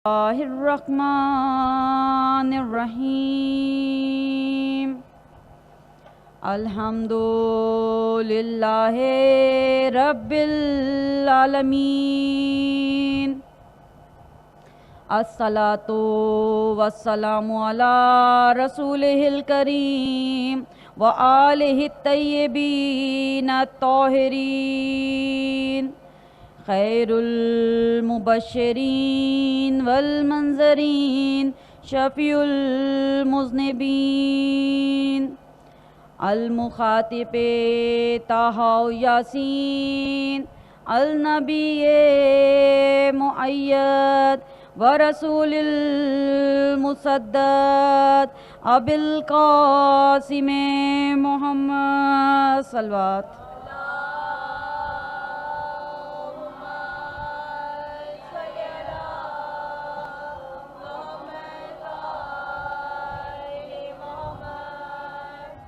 اللہ الرحمن الرحیم الحمد للہ رب العالمین الصلاۃ والسلام علی رسولہ الکریم وآلہ الطیبین الطاہرین خیر المبشرین والمنذرین شفیع المذنبین المخاطب طٰہٰ و یاسین النبی مؤید ورسول المصدق ابی القاسم محمد صلوات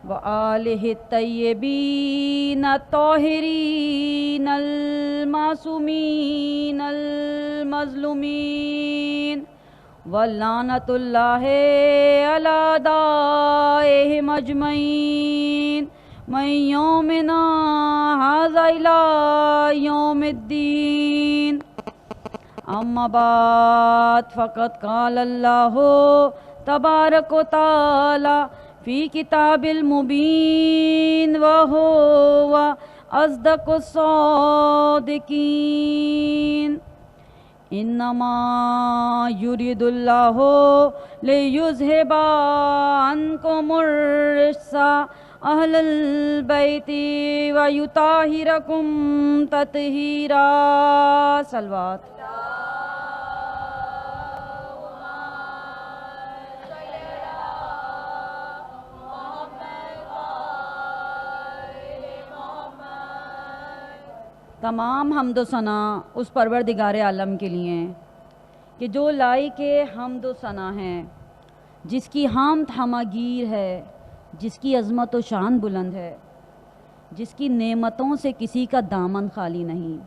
وآلہ الطیبین الطاہرین المعصومین المظلومین ولعنۃ اللہ علی اعدائہم اجمعین من یومنا ھذا الی یوم الدین اما بعد فقد قال اللہ تبارک و تعالی فی کتاب المبین وہو اصدق الصادقین انما یرید اللہ لیذھب عنکم الرجس اہل البیت ویطہرکم تطہیرا صلوات تمام حمد و ثنا اس پروردگار عالم کے لیے ہیں کہ جو لائق حمد و ثنا ہیں، جس کی حمد ہماگیر ہے، جس کی عظمت و شان بلند ہے، جس کی نعمتوں سے کسی کا دامن خالی نہیں۔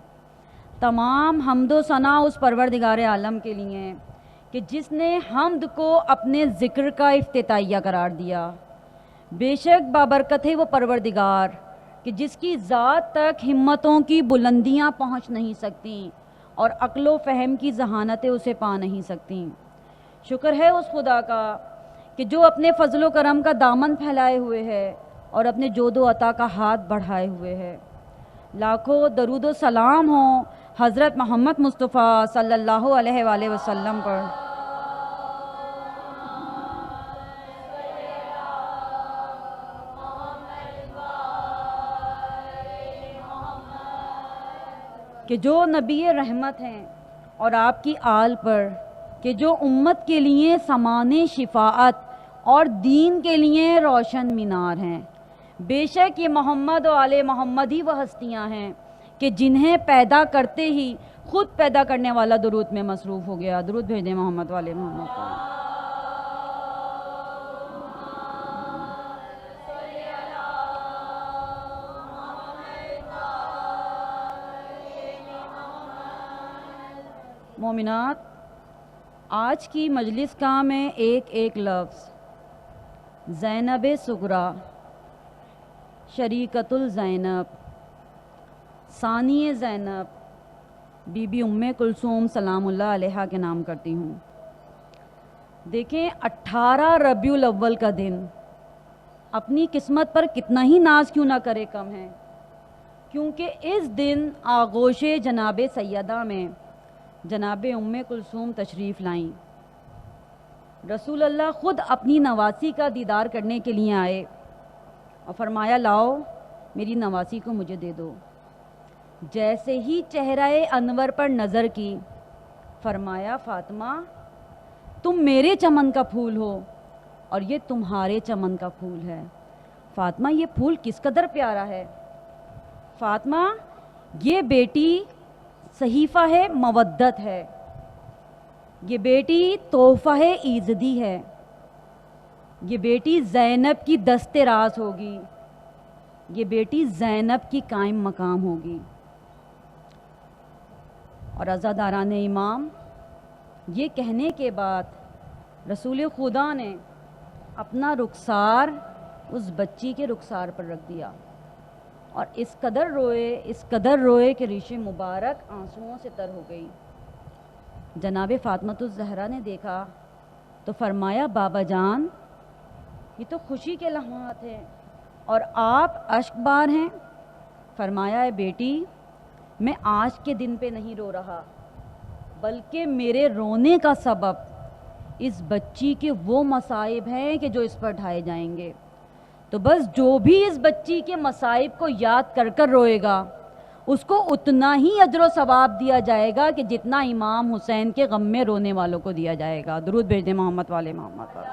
تمام حمد و ثنا اس پروردگار عالم کے لیے ہیں کہ جس نے حمد کو اپنے ذکر کا افتتاحیہ قرار دیا۔ بے شک بابرکت ہے وہ پروردگار کہ جس کی ذات تک ہمتوں کی بلندیاں پہنچ نہیں سکتیں اور عقل و فہم کی ذہانتیں اسے پا نہیں سکتیں۔ شکر ہے اس خدا کا کہ جو اپنے فضل و کرم کا دامن پھیلائے ہوئے ہے اور اپنے جود و عطا کا ہاتھ بڑھائے ہوئے ہے۔ لاکھوں درود و سلام ہوں حضرت محمد مصطفیٰ صلی اللہ علیہ وآلہ وسلم پر۔ کہ جو نبی رحمت ہیں اور آپ کی آل پر، کہ جو امت کے لیے سامان شفاعت اور دین کے لیے روشن مینار ہیں۔ بے شک یہ محمد و آل محمد ہی وہ ہستیاں ہیں کہ جنہیں پیدا کرتے ہی خود پیدا کرنے والا درود میں مصروف ہو گیا۔ درود بھیجیں محمد و آل محمد کو۔ مومنات، آج کی مجلس کا میں ایک ایک لفظ زینب صغریٰ، شریکۃ الزینب، ثانی زینب، بی بی ام کلثوم سلام اللہ علیہا کے نام کرتی ہوں۔ دیکھیں 18 ربیع الاول کا دن اپنی قسمت پر کتنا ہی ناز کیوں نہ کرے کم ہے، کیونکہ اس دن آغوش جناب سیدہ میں جناب ام کلثوم تشریف لائیں۔ رسول اللہ خود اپنی نواسی کا دیدار کرنے کے لیے آئے اور فرمایا لاؤ میری نواسی کو مجھے دے دو۔ جیسے ہی چہرہ انور پر نظر کی فرمایا فاطمہ تم میرے چمن کا پھول ہو اور یہ تمہارے چمن کا پھول ہے۔ فاطمہ یہ پھول کس قدر پیارا ہے۔ فاطمہ یہ بیٹی صحیفہ ہے مودت ہے، یہ بیٹی تحفہ ہے ایزدی ہے، یہ بیٹی زینب کی دست راز ہوگی، یہ بیٹی زینب کی قائم مقام ہوگی۔ اور عزاداران امام، یہ کہنے کے بعد رسول خدا نے اپنا رخسار اس بچی کے رخسار پر رکھ دیا اور اس قدر روئے کہ ریش مبارک آنسوؤں سے تر ہو گئی۔ جناب فاطمۃ الزہرا نے دیکھا تو فرمایا بابا جان یہ تو خوشی کے لمحات ہیں اور آپ اشک بار ہیں۔ فرمایا اے بیٹی میں آج کے دن پہ نہیں رو رہا بلکہ میرے رونے کا سبب اس بچی کے وہ مصائب ہیں کہ جو اس پر ڈھائے جائیں گے، تو بس جو بھی اس بچی کے مصائب کو یاد کر کر روئے گا اس کو اتنا ہی اجر و ثواب دیا جائے گا کہ جتنا امام حسین کے غم میں رونے والوں کو دیا جائے گا۔ درود بھیج دیں محمد والے محمد پر۔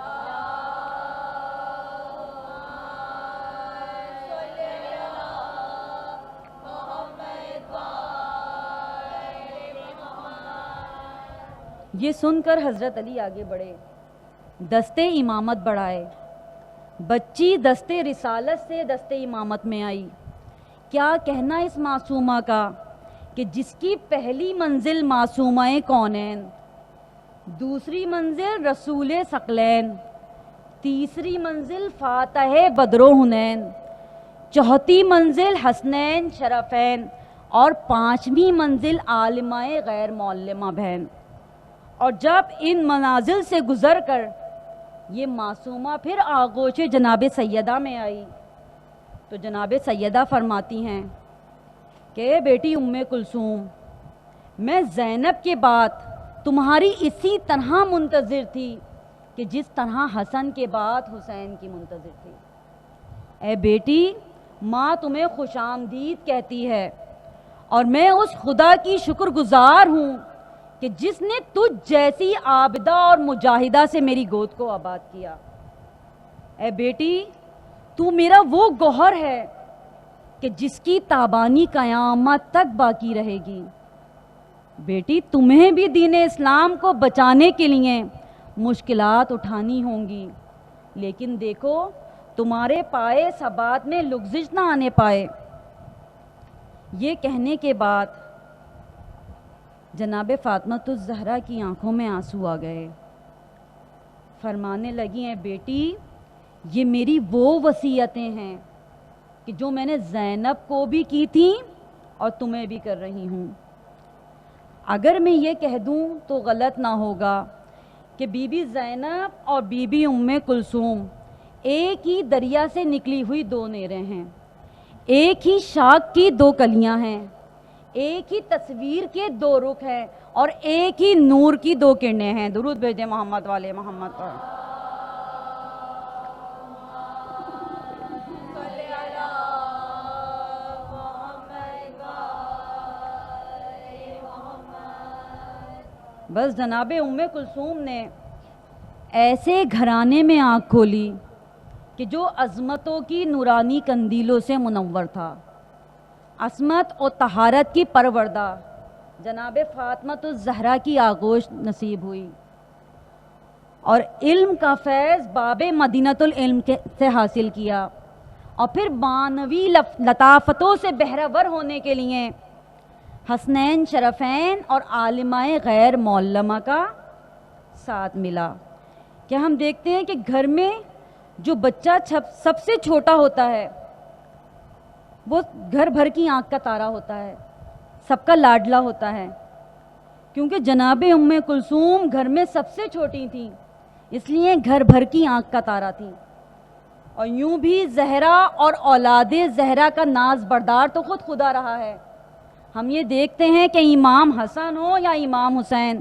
یہ سن کر حضرت علی آگے بڑھے، دستے امامت بڑھائے، بچی دستے رسالت سے دستے امامت میں آئی۔ کیا کہنا اس معصومہ کا کہ جس کی پہلی منزل معصومہ کونین، دوسری منزل رسول ثقلین، تیسری منزل فاتح بدر و حنین، چوتھی منزل حسنین شرفین اور پانچویں منزل عالمہ غیر معلمہ بہن۔ اور جب ان منازل سے گزر کر یہ معصومہ پھر آغوش جناب سیدہ میں آئی تو جناب سیدہ فرماتی ہیں کہ بیٹی ام کلثوم میں زینب کے بعد تمہاری اسی طرح منتظر تھی کہ جس طرح حسن کے بعد حسین کی منتظر تھی۔ اے بیٹی ماں تمہیں خوش آمدید کہتی ہے اور میں اس خدا کی شکر گزار ہوں کہ جس نے تجھ جیسی عابدہ اور مجاہدہ سے میری گود کو آباد کیا۔ اے بیٹی تو میرا وہ گوہر ہے کہ جس کی تابانی قیامت تک باقی رہے گی۔ بیٹی تمہیں بھی دین اسلام کو بچانے کے لیے مشکلات اٹھانی ہوں گی، لیکن دیکھو تمہارے پائے ثبات میں لغزش نہ آنے پائے۔ یہ کہنے کے بعد جناب فاطمۃ الزہرا کی آنکھوں میں آنسو آ گئے، فرمانے لگی ہیں بیٹی یہ میری وہ وصیتیں ہیں کہ جو میں نے زینب کو بھی کی تھیں اور تمہیں بھی کر رہی ہوں۔ اگر میں یہ کہہ دوں تو غلط نہ ہوگا کہ بی بی زینب اور بی بی ام کلثوم ایک ہی دریا سے نکلی ہوئی دو نہریں ہیں، ایک ہی شاخ کی دو کلیاں ہیں، ایک ہی تصویر کے دو رخ ہیں اور ایک ہی نور کی دو کرنیں ہیں۔ درود بھیجیں محمد والے محمد پر۔ بس جناب ام کلثوم نے ایسے گھرانے میں آنکھ کھولی کہ جو عظمتوں کی نورانی قندیلوں سے منور تھا، عصمت اور طہارت کی پروردہ جناب فاطمۃ الزہرا کی آغوش نصیب ہوئی اور علم کا فیض باب مدینۃ العلم سے حاصل کیا اور پھر معنوی لطافتوں سے بہرہ ور ہونے کے لیے حسنین شرفین اور عالمہ غیر معلمہ کا ساتھ ملا۔ کیا ہم دیکھتے ہیں کہ گھر میں جو بچہ سب سے چھوٹا ہوتا ہے وہ گھر بھر کی آنکھ کا تارا ہوتا ہے، سب کا لاڈلا ہوتا ہے، کیونکہ جناب ام کلثوم گھر میں سب سے چھوٹی تھیں اس لیے گھر بھر کی آنکھ کا تارا تھی۔ اور یوں بھی زہرا اور اولاد زہرا کا ناز بردار تو خود خدا رہا ہے۔ ہم یہ دیکھتے ہیں کہ امام حسن ہو یا امام حسین،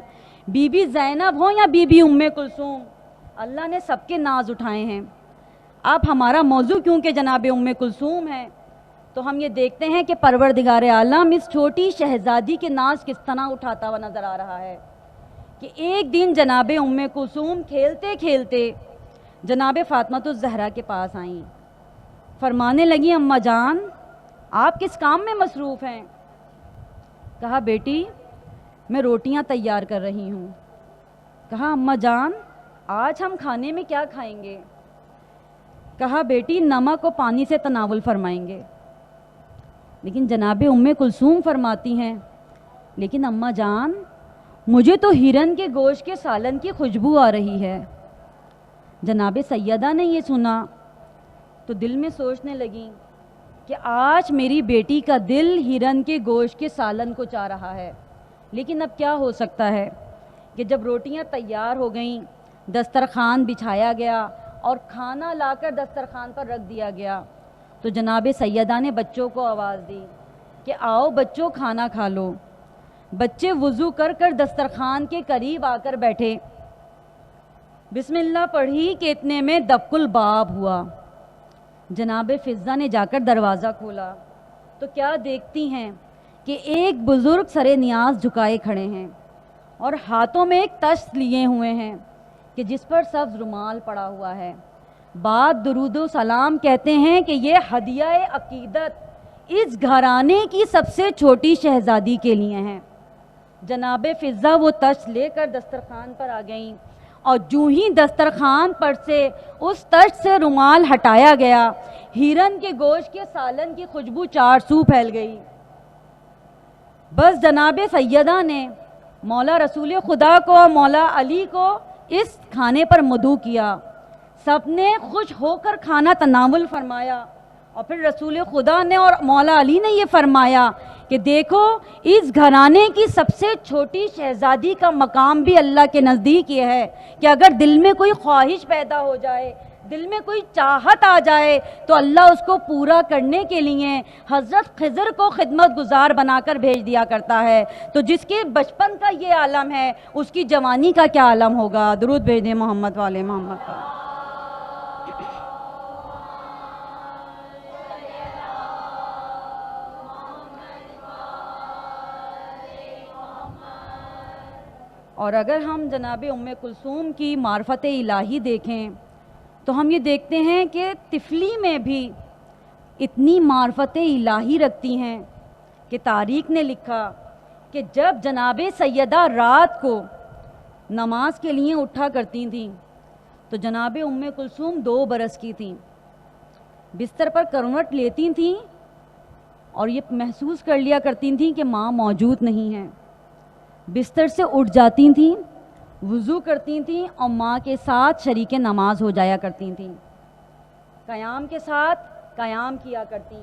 بی بی زینب ہو یا بی بی ام کلثوم، اللہ نے سب کے ناز اٹھائے ہیں۔ اب ہمارا موضوع کیونکہ جناب ام کلثوم ہے تو ہم یہ دیکھتے ہیں کہ پروردگار عالم اس چھوٹی شہزادی کے ناز کس طرح اٹھاتا ہوا نظر آ رہا ہے کہ ایک دن جناب ام کلثوم کھیلتے کھیلتے جناب فاطمۃ الزہرا کے پاس آئیں، فرمانے لگی اماں جان آپ کس کام میں مصروف ہیں؟ کہا بیٹی میں روٹیاں تیار کر رہی ہوں۔ کہا اماں جان آج ہم کھانے میں کیا کھائیں گے؟ کہا بیٹی نمک و پانی سے تناول فرمائیں گے۔ لیکن جناب ام کلثوم فرماتی ہیں لیکن اماں جان مجھے تو ہرن کے گوشت کے سالن کی خوشبو آ رہی ہے۔ جناب سیدہ نے یہ سنا تو دل میں سوچنے لگیں کہ آج میری بیٹی کا دل ہرن کے گوشت کے سالن کو چاہ رہا ہے، لیکن اب کیا ہو سکتا ہے کہ جب روٹیاں تیار ہو گئیں، دسترخوان بچھایا گیا اور کھانا لا کر دسترخوان پر رکھ دیا گیا، تو جناب سیدہ نے بچوں کو آواز دی کہ آؤ بچوں کھانا کھا لو۔ بچے وضو کر کر دسترخوان کے قریب آ کر بیٹھے، بسم اللہ پڑھی کہ اتنے میں دق الباب ہوا۔ جناب فضہ نے جا کر دروازہ کھولا تو کیا دیکھتی ہیں کہ ایک بزرگ سر نیاز جھکائے کھڑے ہیں اور ہاتھوں میں ایک تشت لیے ہوئے ہیں کہ جس پر سبز رومال پڑا ہوا ہے۔ بعد درود و سلام کہتے ہیں کہ یہ ہدیہ عقیدت اس گھرانے کی سب سے چھوٹی شہزادی کے لیے ہیں۔ جناب فضہ وہ تشت لے کر دسترخوان پر آ گئیں اور جو ہی دسترخوان پر سے اس تشت سے رومال ہٹایا گیا، ہرن کے گوشت کے سالن کی خوشبو چار سو پھیل گئی۔ بس جناب سیدہ نے مولا رسول خدا کو اور مولا علی کو اس کھانے پر مدعو کیا، سب نے خوش ہو کر کھانا تناول فرمایا، اور پھر رسول خدا نے اور مولا علی نے یہ فرمایا کہ دیکھو اس گھرانے کی سب سے چھوٹی شہزادی کا مقام بھی اللہ کے نزدیک یہ ہے کہ اگر دل میں کوئی خواہش پیدا ہو جائے، دل میں کوئی چاہت آ جائے تو اللہ اس کو پورا کرنے کے لیے حضرت خضر کو خدمت گزار بنا کر بھیج دیا کرتا ہے۔ تو جس کے بچپن کا یہ عالم ہے اس کی جوانی کا کیا عالم ہوگا؟ درود بھیج دیں محمد والے محمد کا۔ اور اگر ہم جناب ام کلثوم کی معرفت الہی دیکھیں تو ہم یہ دیکھتے ہیں کہ طفلی میں بھی اتنی معرفت الہی رکھتی ہیں کہ تاریخ نے لکھا کہ جب جناب سیدہ رات کو نماز کے لیے اٹھا کرتی تھیں تو جناب ام کلثوم 2 برس کی تھیں، بستر پر کروٹ لیتی تھیں اور یہ محسوس کر لیا کرتی تھیں کہ ماں موجود نہیں ہے، بستر سے اٹھ جاتی تھیں، وضو کرتی تھیں اور ماں کے ساتھ شریک نماز ہو جایا کرتی تھیں، قیام کے ساتھ قیام کیا کرتی،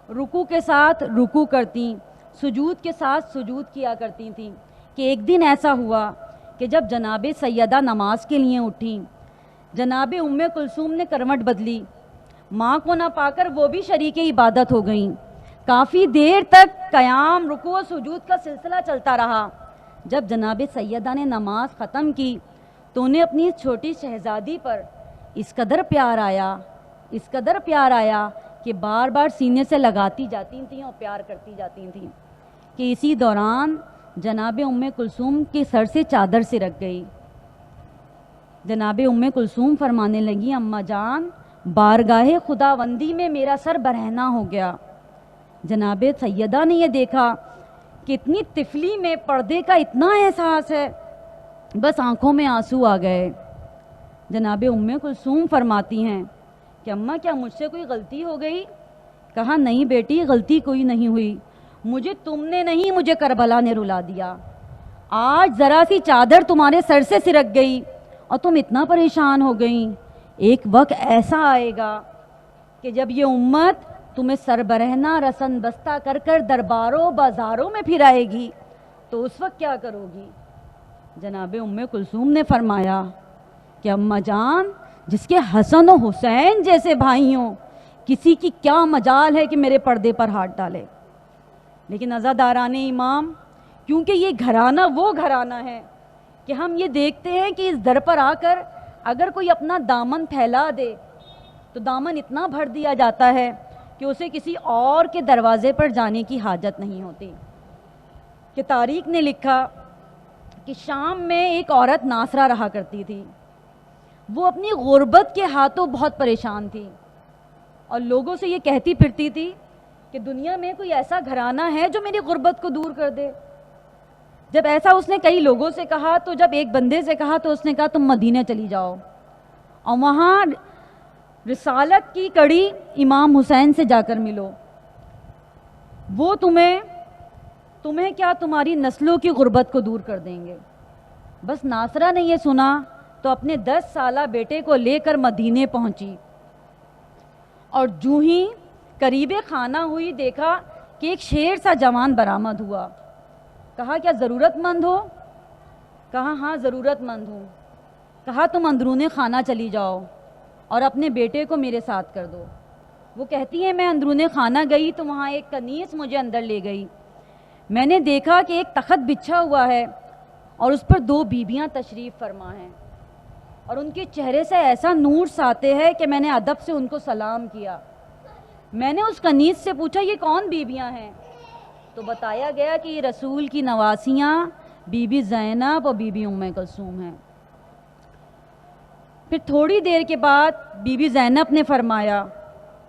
رکوع کے ساتھ رکوع کرتی، سجود کے ساتھ سجود کیا کرتی تھیں۔ کہ ایک دن ایسا ہوا کہ جب جناب سیدہ نماز کے لیے اٹھیں، جناب ام کلثوم نے کروٹ بدلی، ماں کو نہ پا کر وہ بھی شریک عبادت ہو گئیں۔ کافی دیر تک قیام، رکوع و سجود کا سلسلہ چلتا رہا۔ جب جناب سیدہ نے نماز ختم کی تو انہیں اپنی چھوٹی شہزادی پر اس قدر پیار آیا کہ بار بار سینے سے لگاتی جاتی تھیں اور پیار کرتی جاتی تھیں کہ اسی دوران جناب ام کلثوم کے سر سے چادر سے رکھ گئی۔ جناب ام کلثوم فرمانے لگی، اماں جان بارگاہ خداوندی میں میرا سر برہنہ ہو گیا۔ جناب سیدہ نے یہ دیکھا کہ اتنی طفلی میں پردے کا اتنا احساس ہے، بس آنکھوں میں آنسو آ گئے۔ جناب ام کلثوم فرماتی ہیں کہ اماں کیا مجھ سے کوئی غلطی ہو گئی؟ کہا نہیں بیٹی، غلطی کوئی نہیں ہوئی، مجھے تم نے نہیں، مجھے کربلا نے رلا دیا۔ آج ذرا سی چادر تمہارے سر سے سرک گئی اور تم اتنا پریشان ہو گئیں۔ ایک وقت ایسا آئے گا کہ جب یہ امت تمہیں سربرہنہ رسن بستہ کر کر درباروں بازاروں میں پھرائے گی تو اس وقت کیا کرو گی؟ جناب ام کلثوم نے فرمایا کہ اماں جان جس کے حسن و حسین جیسے بھائی ہوں، کسی کی کیا مجال ہے کہ میرے پردے پر ہاتھ ڈالے۔ لیکن عزاداران امام، کیونکہ یہ گھرانہ وہ گھرانہ ہے کہ ہم یہ دیکھتے ہیں کہ اس در پر آ کر اگر کوئی اپنا دامن پھیلا دے تو دامن اتنا بھر دیا جاتا ہے کہ اسے کسی اور کے دروازے پر جانے کی حاجت نہیں ہوتی۔ کہ تاریخ نے لکھا کہ شام میں ایک عورت ناصرہ رہا کرتی تھی، وہ اپنی غربت کے ہاتھوں بہت پریشان تھی اور لوگوں سے یہ کہتی پھرتی تھی کہ دنیا میں کوئی ایسا گھرانہ ہے جو میری غربت کو دور کر دے۔ جب ایسا اس نے کئی لوگوں سے کہا تو جب ایک بندے سے کہا تو اس نے کہا تم مدینہ چلی جاؤ اور وہاں رسالت کی کڑی امام حسین سے جا کر ملو، وہ تمہیں کیا تمہاری نسلوں کی غربت کو دور کر دیں گے۔ بس ناصرہ نے یہ سنا تو اپنے 10 سالہ بیٹے کو لے کر مدینے پہنچی، اور جو ہی قریب خانہ ہوئی دیکھا کہ ایک شیر سا جوان برآمد ہوا۔ کہا کیا ضرورت مند ہو؟ کہا ہاں ضرورت مند ہوں۔ کہا تم اندرون خانہ چلی جاؤ اور اپنے بیٹے کو میرے ساتھ کر دو۔ وہ کہتی ہے میں اندرون خانہ گئی تو وہاں ایک کنیز مجھے اندر لے گئی۔ میں نے دیکھا کہ ایک تخت بچھا ہوا ہے اور اس پر 2 بیویاں تشریف فرما ہیں، اور ان کے چہرے سے ایسا نور ساطع ہے کہ میں نے ادب سے ان کو سلام کیا۔ میں نے اس کنیز سے پوچھا یہ کون بیویاں ہیں؟ تو بتایا گیا کہ یہ رسول کی نواسیاں بی بی زینب اور بی بی ام کلثوم ہیں۔ پھر تھوڑی دیر کے بعد بی بی زینب نے فرمایا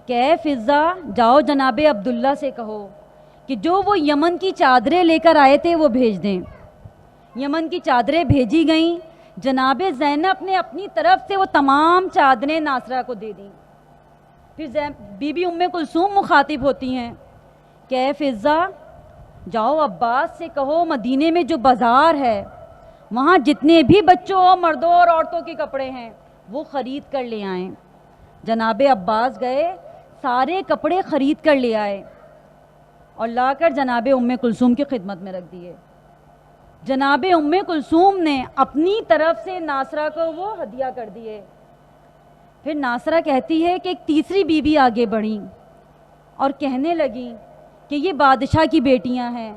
کہ اے فضہ، جاؤ جناب عبداللہ سے کہو کہ جو وہ یمن کی چادریں لے کر آئے تھے وہ بھیج دیں۔ یمن کی چادریں بھیجی گئیں۔ جناب زینب نے اپنی طرف سے وہ تمام چادریں ناصرہ کو دے دیں۔ پھر بی بی ام کلثوم مخاطب ہوتی ہیں کہ اے فضہ، جاؤ عباس سے کہو مدینے میں جو بازار ہے وہاں جتنے بھی بچوں مردوں اور عورتوں کے کپڑے ہیں وہ خرید کر لے آئیں۔ جناب عباس گئے، سارے کپڑے خرید کر لے آئے اور لا کر جناب ام کلثوم کی خدمت میں رکھ دیے۔ جناب ام کلثوم نے اپنی طرف سے ناصرہ کو وہ ہدیہ کر دیے۔ پھر ناصرہ کہتی ہے کہ ایک تیسری بیوی آگے بڑھی اور کہنے لگی کہ یہ بادشاہ کی بیٹیاں ہیں،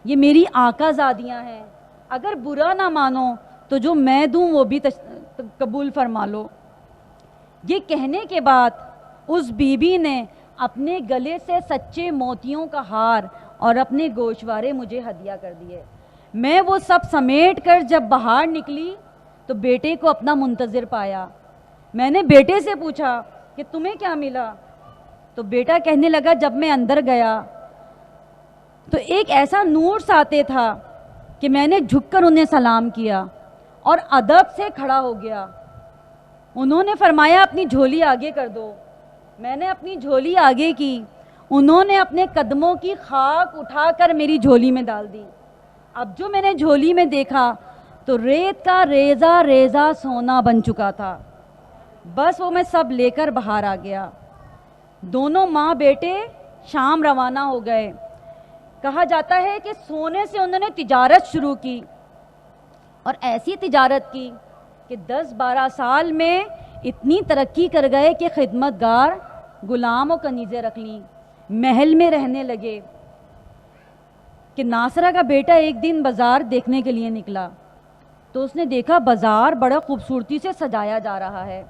یہ میری آقا زادیاں ہیں، اگر برا نہ مانو تو جو میں دوں وہ بھی قبول فرما لو۔ یہ کہنے کے بعد اس بیوی نے اپنے گلے سے سچے موتیوں کا ہار اور اپنے گوشوارے مجھے ہدیہ کر دیے۔ میں وہ سب سمیٹ کر جب باہر نکلی تو بیٹے کو اپنا منتظر پایا۔ میں نے بیٹے سے پوچھا کہ تمہیں کیا ملا؟ تو بیٹا کہنے لگا جب میں اندر گیا تو ایک ایسا نور ساطع تھا کہ میں نے جھک کر انہیں سلام کیا اور ادب سے کھڑا ہو گیا۔ انہوں نے فرمایا اپنی جھولی آگے کر دو۔ میں نے اپنی جھولی آگے کی، انہوں نے اپنے قدموں کی خاک اٹھا کر میری جھولی میں ڈال دی۔ اب جو میں نے جھولی میں دیکھا تو ریت کا ریزہ ریزہ سونا بن چکا تھا۔ بس وہ میں سب لے کر باہر آ گیا۔ دونوں ماں بیٹے شام روانہ ہو گئے۔ کہا جاتا ہے کہ سونے سے انہوں نے تجارت شروع کی، اور ایسی تجارت کی کہ 10-12 سال میں اتنی ترقی کر گئے کہ خدمت گار غلام و کنیزیں رکھ لیں، محل میں رہنے لگے۔ کہ ناصرہ کا بیٹا ایک دن بازار دیکھنے کے لیے نکلا تو اس نے دیکھا بازار بڑا خوبصورتی سے سجایا جا رہا ہے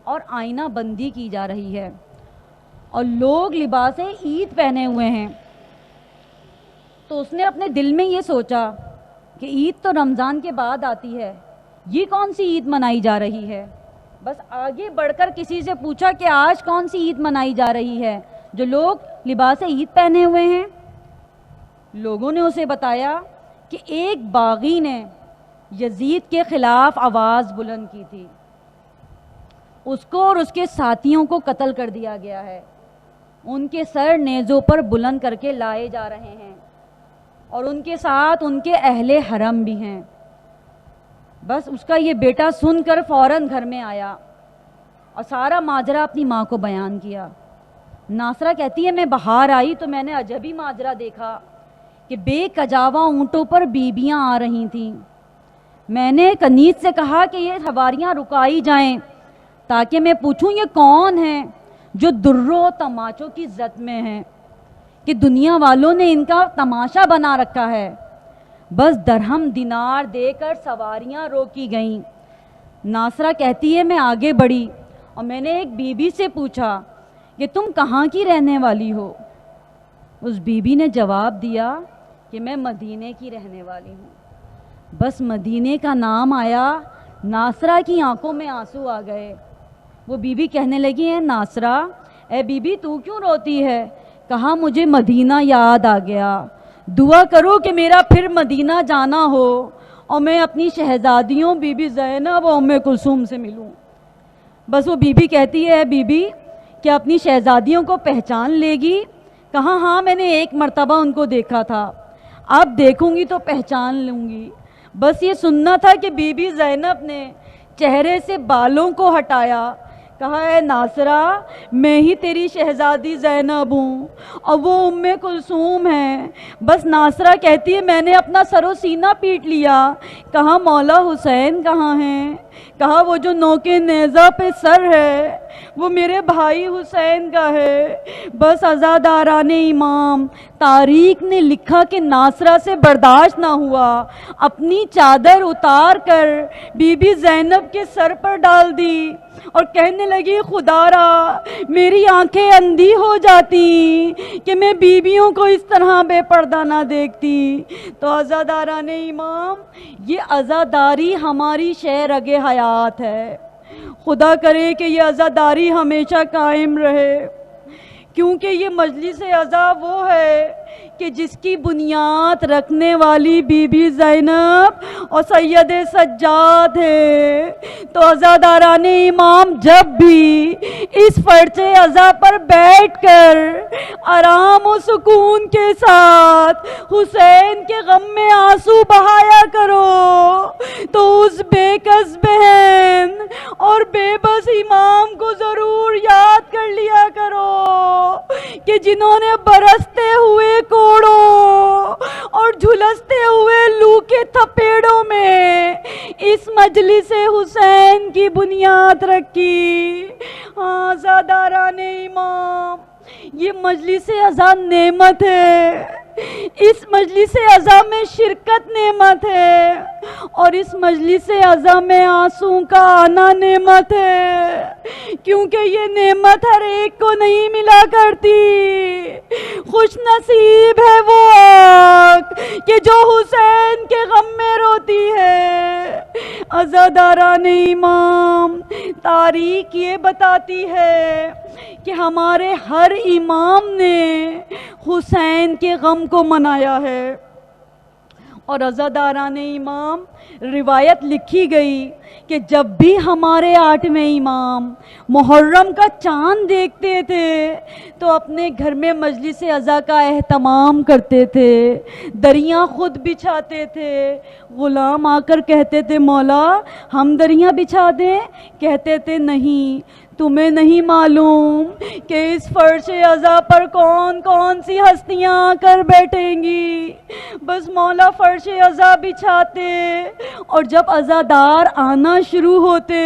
اور آئینہ بندی کی جا رہی ہے اور لوگ لباس عید پہنے ہوئے ہیں۔ تو اس نے اپنے دل میں یہ سوچا کہ عید تو رمضان کے بعد آتی ہے، یہ کون سی عید منائی جا رہی ہے؟ بس آگے بڑھ کر کسی سے پوچھا کہ آج کون سی عید منائی جا رہی ہے جو لوگ لباس عید پہنے ہوئے ہیں؟ لوگوں نے اسے بتایا کہ ایک باغی نے یزید کے خلاف آواز بلند کی تھی، اس کو اور اس کے ساتھیوں کو قتل کر دیا گیا ہے، ان کے سر نیزوں پر بلند کر کے لائے جا رہے ہیں اور ان کے ساتھ ان کے اہل حرم بھی ہیں۔ بس اس کا یہ بیٹا سن کر فوراً گھر میں آیا اور سارا ماجرا اپنی ماں کو بیان کیا۔ ناصرہ کہتی ہے میں باہر آئی تو میں نے عجبی ماجرا دیکھا کہ بے کجاوا اونٹوں پر بیبیاں آ رہی تھیں۔ میں نے کنیز سے کہا کہ یہ سواریاں رکائی جائیں تاکہ میں پوچھوں یہ کون ہیں جو دروں تماچوں کی زد میں ہیں کہ دنیا والوں نے ان کا تماشا بنا رکھا ہے۔ بس درہم دینار دے کر سواریاں روکی گئیں۔ ناصرہ کہتی ہے میں آگے بڑھی اور میں نے ایک بی بی سے پوچھا کہ تم کہاں کی رہنے والی ہو؟ اس بی بی نے جواب دیا کہ میں مدینے کی رہنے والی ہوں۔ بس مدینے کا نام آیا، ناصرہ کی آنکھوں میں آنسو آ گئے۔ وہ بی بی کہنے لگی ہے ناصرہ اے بی بی تو کیوں روتی ہے؟ کہا مجھے مدینہ یاد آ گیا، دعا کرو کہ میرا پھر مدینہ جانا ہو اور میں اپنی شہزادیوں بی بی زینب و ام کلثوم سے ملوں۔ بس وہ بی بی کہتی ہے بی بی کیا اپنی شہزادیوں کو پہچان لے گی؟ کہا ہاں میں نے ایک مرتبہ ان کو دیکھا تھا، اب دیکھوں گی تو پہچان لوں گی۔ بس یہ سننا تھا کہ بی بی زینب نے چہرے سے بالوں کو ہٹایا، کہا اے ناصرہ میں ہی تیری شہزادی زینب ہوں اور وہ ام کلثوم ہے۔ بس ناصرہ کہتی ہے میں نے اپنا سر و سینہ پیٹ لیا، کہا مولا حسین کہاں ہیں؟ کہا وہ جو نوک نیزہ پہ سر ہے وہ میرے بھائی حسین کا ہے۔ بس عزاداران امام تاریخ نے لکھا کہ ناصرہ سے برداشت نہ ہوا، اپنی چادر اتار کر بی بی زینب کے سر پر ڈال دی اور کہنے لگی خدا را میری آنکھیں اندھی ہو جاتی کہ میں بیویوں کو اس طرح بے پردہ نہ دیکھتی۔ تو عزاداران امام یہ عزاداری ہماری شہ رگ حیات ہے، خدا کرے کہ یہ عزاداری ہمیشہ قائم رہے، کیونکہ یہ مجلس عزا وہ ہے کہ جس کی بنیاد رکھنے والی بی بی زینب اور سید سجاد ہے۔ تو عزاداران امام جب بھی اس فرش عزا پر بیٹھ کر آرام و سکون کے ساتھ حسین کے غم میں آنسو بہایا کرو، تو اس بے کس بہن اور بے بس امام کو ضرور یاد کر لیا کرو کہ جنہوں نے برستے ہوئے کوڑوں اور جھلستے ہوئے لو کے تھپیڑوں میں اس مجلس حسین کی بنیاد رکھی۔ ہاں عزاداران امام یہ مجلس عزا نعمت ہے، اس مجلس عزا میں شرکت نعمت ہے اور اس مجلس عزا میں آنسوں کا آنا نعمت ہے، کیونکہ یہ نعمت ہر ایک کو نہیں ملا کرتی۔ خوش نصیب ہے وہ آنکھ کہ جو حسین کے غم میں روتی ہے۔ عزاداران امام تاریخ یہ بتاتی ہے کہ ہمارے ہر امام نے حسین کے غم کو منایا ہے، اور عزاداران امام روایت لکھی گئی کہ جب بھی ہمارے 8ویں امام محرم کا چاند دیکھتے تھے تو اپنے گھر میں مجلس عزا کا اہتمام کرتے تھے، دریاں خود بچھاتے تھے۔ غلام آ کر کہتے تھے مولا ہم دریاں بچھا دیں؟ کہتے تھے نہیں، تمہیں نہیں معلوم کہ اس فرش عزا پر کون کون سی ہستیاں آ کر بیٹھیں گی۔ بس مولا فرش عزا بچھاتے اور جب عزادار آنا شروع ہوتے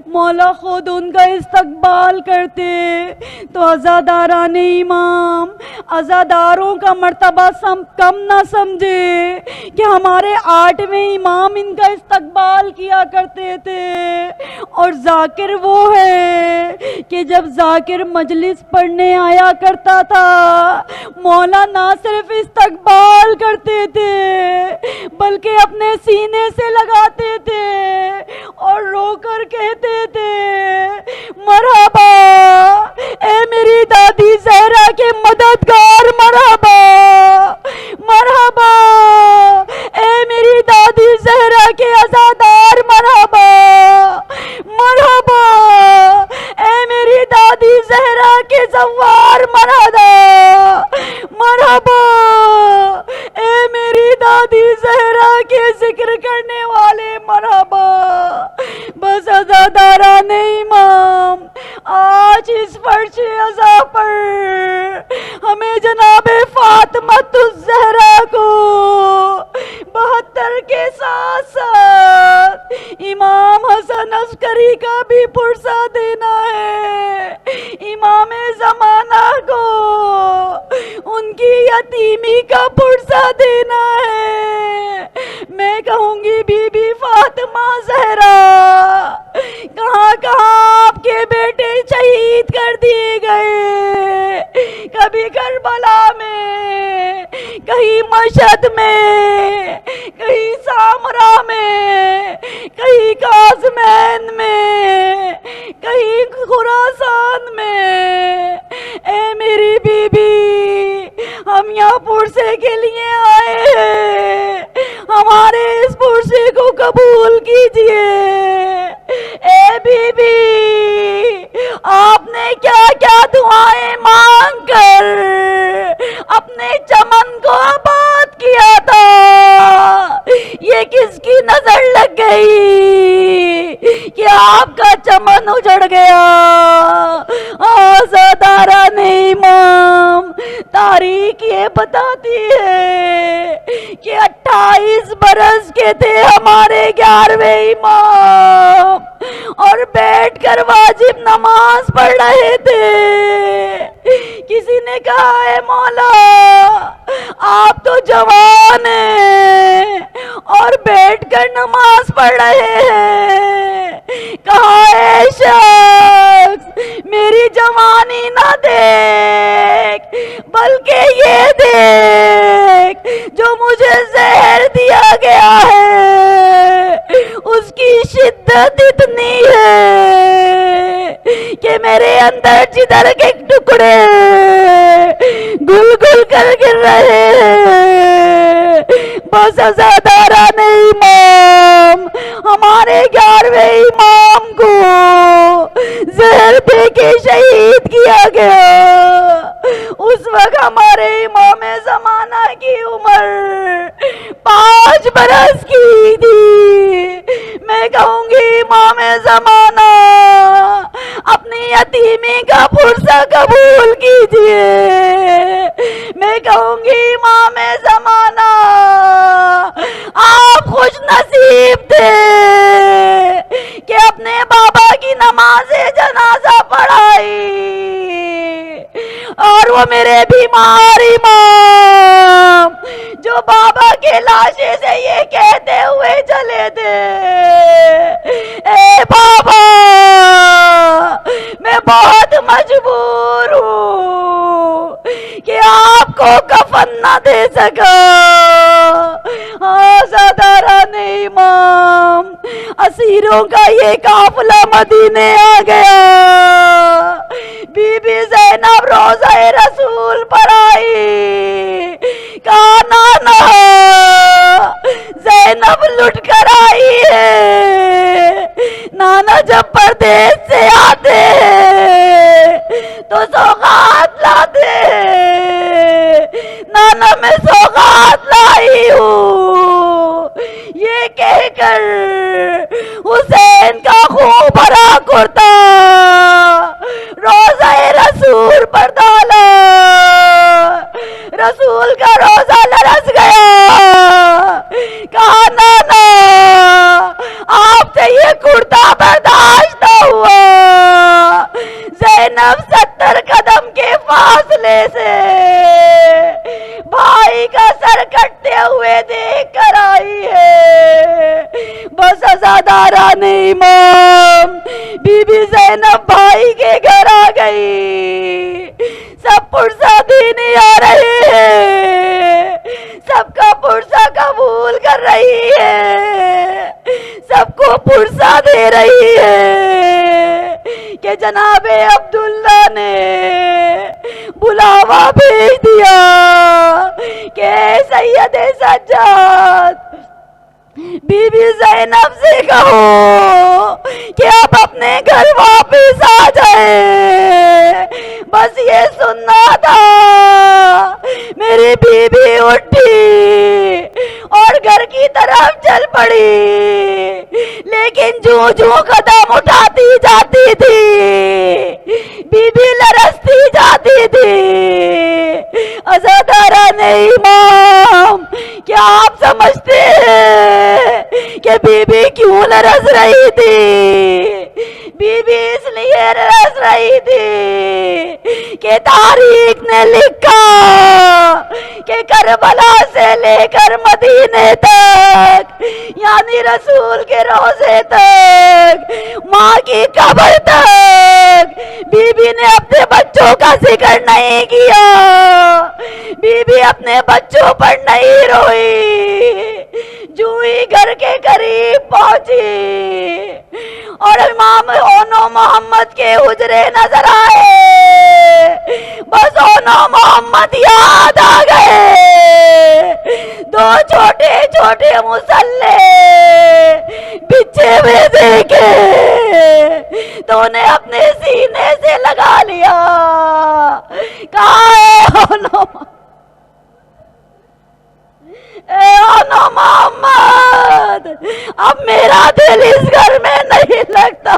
مولا خود ان کا استقبال کرتے۔ تو عزاداران امام عزاداروں کا مرتبہ کم نہ سمجھے کہ ہمارے 8ویں امام ان کا استقبال کیا کرتے تھے، اور ذاکر وہ ہے کہ جب ذاکر مجلس پڑھنے آیا کرتا تھا مولا نہ صرف استقبال کرتے تھے بلکہ اپنے سینے سے لگاتے تھے اور رو کر کہتے تھے مرحبا اے میری دادی زہرا کے مددگار، مرحبا مرحبا اے میری دادی زہرا کے عزادار، مرحبا مرحبا اے میری دادی زہرا کے زوار، مرحبا مرحبا اے میری دادی زہرا کے ذکر کرنے والے، مرحبا۔ بس عزاداران امام آج اس فرش عزا پر ہمیں جناب فاطمۃ الزہرا کو 72 کے ساتھ ساتھ امام حسن عسکری کا بھی پرسہ دینا ہے، امام زمانہ کو ان کی یتیمی کا پرسہ دینا ہے۔ میں کہوں گی بی بی فاطمہ زہرا کہاں کہاں آپ کے بیٹے شہید کر دیے گئے، کبھی کربلا میں، کہیں مشہد میں، کہیں سامرا میں، کہیں کاظمین میں، کہیں خراسان میں۔ اے میری بی بی ہم یہاں پرسے کے لیے آئے ہیں، ہمارے اس پرسے کو قبول کیجئے۔ اے بی بی آپ نے کیا کیا دعائیں مانگ کر اپنے چمن کو آباد کیا ایمان اجڑ گیا. آزاداران امام تاریخ یہ بتاتی ہے کہ 28 برس کے تھے ہمارے 11ویں امام اور بیٹھ کر واجب نماز پڑھ رہے تھے. کسی نے کہا اے مولا آپ تو جوان ہیں اور بیٹھ کر نماز پڑھ رہے ہیں. کہا اے شخص میری جوانی نہ دیکھ بلکہ یہ دیکھ جو مجھے زہر دیا گیا ہے اس کی شدت اتنی ہے کہ میرے اندر جدر کے ٹکڑے گل گل کر گر رہے ہیں. بس عزاداران امام ہمارے 11ویں امام کو زہر دے کے شہید کیا گیا. اس وقت ہمارے امام زمانہ کی عمر 5 برس کی تھی. میں کہوں گی امام زمانہ اپنی یتیمی کا پرسہ قبول کیجئے. میں کہوں گی امام زمانہ آپ خوش نصیب تھے کہ اپنے بابا کی نماز جنازہ پڑھائی اور وہ میرے بیمار امام جو بابا کے لاشے سے یہ کہتے ہوئے چلے تھے اے بابا میں بہت مجبور ہوں کہ آپ کو کفن نہ دے سکا. آزاداران امام اسیروں کا یہ قافلہ مدینے آ گیا. بی بی زینب روضہ رسول پر آئی. کہا نانا زینب لٹ کر آئی ہے. نانا جب پردیس سے آتے ہیں تو سوغات لاتے ہیں. نانا میں سوغات لائی ہوں. یہ کہہ کر حسین کا خون بھرا کرتا روضہ رسول پر ڈالا. رسول کا روزہ لرز گیا. کہا نانا آپ سے یہ کرتا برداشت نہ ہوا. زینب 70 قدم کے فاصلے سے بھائی کا سر کٹتے ہوئے دیکھ کر آئی ہے. بس عزاداران امام بی بی زینب بھائی کے گھر آ گئی. سب پرسہ دینے آ رہے ہیں. سب کا پرسہ قبول کر رہی ہے. سب کو پرسہ دے رہی ہے کہ جناب عبداللہ نے بلاوا بھیج دیا کہ سید سجاد بی بی زینب سے کہو کہ اب اپنے گھر واپس آ جائے. بس یہ سننا تھا. میری بی بی اٹھی اور گھر کی طرف چل پڑی لیکن جو قدم اٹھاتی جاتی تھی بی بی لرزتی جاتی تھی. عزاداران امام کیا آپ سمجھتے ہیں کہ بی بی کیوں لرز رہی تھی؟ بی بی اس لیے لرز رہی تھی کہ تاریخ نے لکھا کہ کربلا سے لے کر مدینے تک یعنی رسول کے روضے تک ماں کی قبر تک بی بی نے اپنے بچوں کا ذکر نہیں کیا. بی بی اپنے بچوں پر نہیں روئی. جو ہی گھر کے قریب پہنچی اور امام اونو محمد کے حجرے نظر آئے بس اونو محمد یاد آ گئے. 2 چھوٹے چھوٹے مسلے بچھے ہوئے دیکھے تو انہیں اپنے سینے سے لگا لیا. کہا اے اونو محمد اب میرا دل اس گھر میں نہیں لگتا.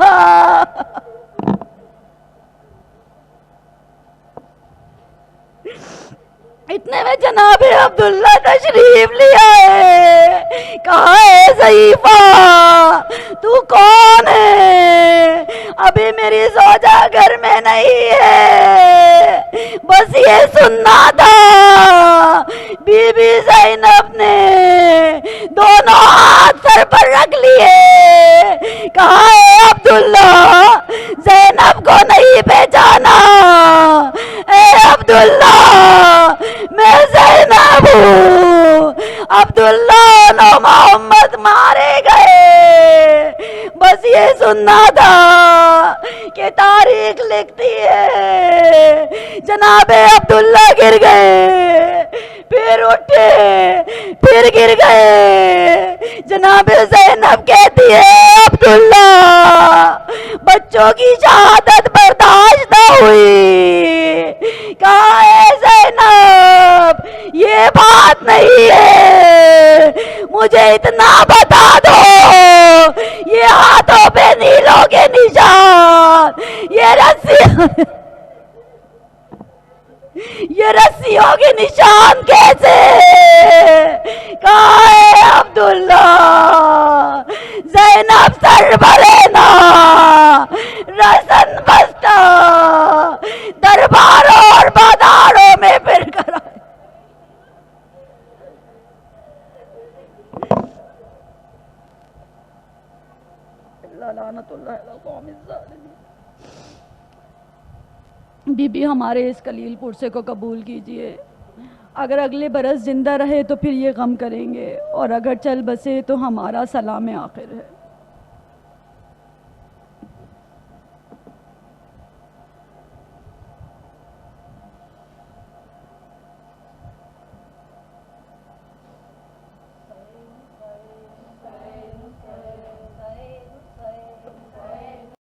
اتنے میں جناب عبداللہ تشریف لے آئے. کہا ہے ضعیفہ تو کون ہے؟ ابھی میری زوجہ گھر میں نہیں ہے، بس یہ سننا تھا. بی بی زینب نے دونوں ہاتھ سر پر رکھ لیے. کہا ہے عبداللہ زینب کو نہیں پہچانا؟ اے عبداللہ میں زینب ہوں. عبداللہ نو محمد مارے گئے. بس یہ سننا تھا کہ تاریخ لکھتی ہے جناب عبداللہ گر گئے، پھر اٹھے، پھر گر گئے. جناب زینب کہتی ہے عبداللہ بچوں کی شہادت برداشت نہ ہوئی. کہا ہے زینب یہ بات نہیں ہے، مجھے اتنا بتا دو یہ ہاتھوں پہ نیلوں کے نشان، یہ رسیوں کے نشان کیسے؟ کہا ہے عبداللہ زینب سر برینا رسن بستہ درباروں اور بازاروں میں پھر کر آئے. لعنت اللہ علی القوم الظالمین. بی بی ہمارے اس کلیل پرسے کو قبول کیجئے. اگر اگلے برس زندہ رہے تو پھر یہ غم کریں گے، اور اگر چل بسے تو ہمارا سلام آخر ہے.